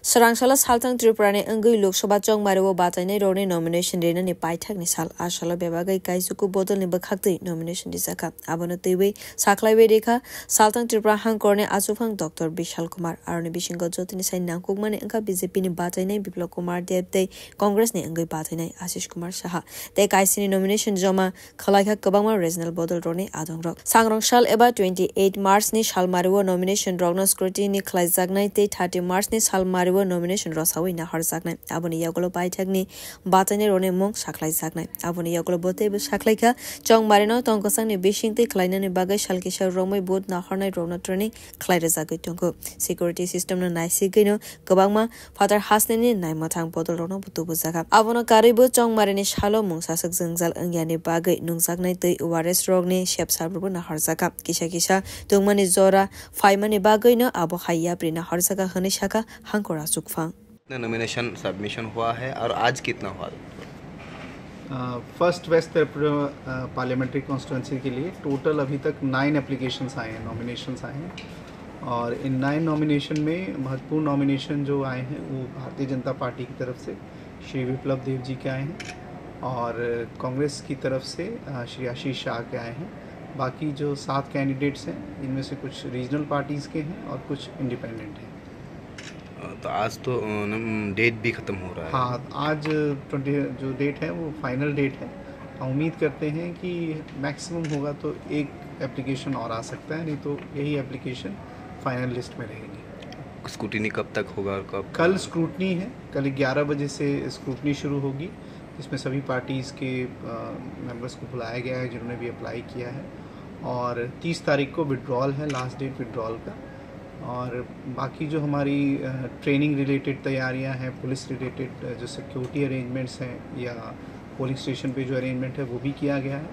Sarangsala Saltang Tripurani Angui Loksoba Chong Mariwo Batane Roni nomination Rena ni Paitak ni Sal Ashala Bebagai Kaisuku Bodol ni Bakakti nomination Disaka Abonatewe Saklaiwe Deka Saltang Tripura Hankorne Asufang Dr. Bishal Kumar Aroni Bishingo Jotini Sai Nangkukmani Anka BJP ni Batane Biplo Kumar Debte Congress ni Angui Batane Ashish Kumar Saha Te Kaisini nomination Joma Khalaika Kabama Regional Bodol Roni Adongrok Sangrong Shal Eba 28 March ni Shal Mariwo nomination Rogna Scrutiny ni Klai Zagnai Te 30 March ni Shal Mariwo nomination Rosawi na har zaknai aboni yagolo paithakni batane rone mong saklai zaknai aboni yagolo bote be saklaika chong marino tongkosang ni bishingte khlaina ni bagai salkisa romai bot na harnai rona training khlaira zagai tongko security system na naisi gaino gobangma father hasne ni naimathang bodol rona butu bujaka abono karibo chong marini shalo mong sasak jengjal angyani bagai nungjaknai tei ors rogni shepsarbu na har zaka kisa kisa tongmani zora faimani bagai no abo hayya prina har zaka hani shaka hankora कितना nomination submission हुआ है और आज कितना हुआ? First west Tripura parliamentary constituency के लिए total अभी तक 9 एप्लीकेशंस आए हैं, नॉमिनेशंस आए हैं और इन 9 नॉमिनेशन में महत्वपूर्ण नॉमिनेशन जो आए हैं वो भारतीय जनता पार्टी की तरफ से श्री विप्लव देव जी के आए हैं और कांग्रेस की तरफ से श्री आशीष शाह के आए हैं। बाकी जो 7 कैंडिडेट्स हैं इनमें से कुछ रीजनल पार्टीज़ के हैं और कुछ इंडिपेंडेंट हैं। तो आज तो डेट भी ख़त्म हो रहा है। हाँ, आज 20 जो डेट है वो फाइनल डेट है। हम उम्मीद करते हैं कि मैक्सिमम होगा तो एक एप्लीकेशन और आ सकता है, नहीं तो यही एप्लीकेशन फाइनल लिस्ट में रहेगी। स्क्रूटनी कब तक होगा और कब? कल स्क्रूटनी है, कल 11 बजे से स्क्रूटनी शुरू होगी, जिसमें सभी पार्टीज़ के मेंबर्स को बुलाया गया है जिन्होंने भी अप्लाई किया है और 30 तारीख को विड्रॉल है, लास्ट डेट विड्रॉल का। और बाकी जो हमारी ट्रेनिंग रिलेटेड तैयारियां हैं, पुलिस रिलेटेड जो सिक्योरिटी अरेंजमेंट्स हैं या पोलिंग स्टेशन पे जो अरेंजमेंट है वो भी किया गया है।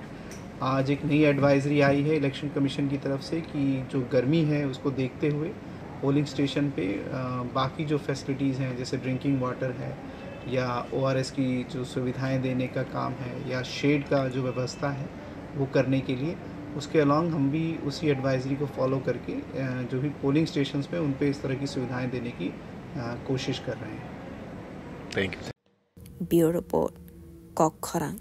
आज एक नई एडवाइजरी आई है इलेक्शन कमीशन की तरफ से कि जो गर्मी है उसको देखते हुए पोलिंग स्टेशन पे बाकी जो फैसिलिटीज़ हैं जैसे ड्रिंकिंग वाटर है या ORS की जो सुविधाएँ देने का काम है या शेड का जो व्यवस्था है वो करने के लिए उसके अलॉन्ग हम भी उसी एडवाइजरी को फॉलो करके जो भी पोलिंग स्टेशंस पे उन पे इस तरह की सुविधाएं देने की कोशिश कर रहे हैं। Thank you. Bureau report Kok खरांग।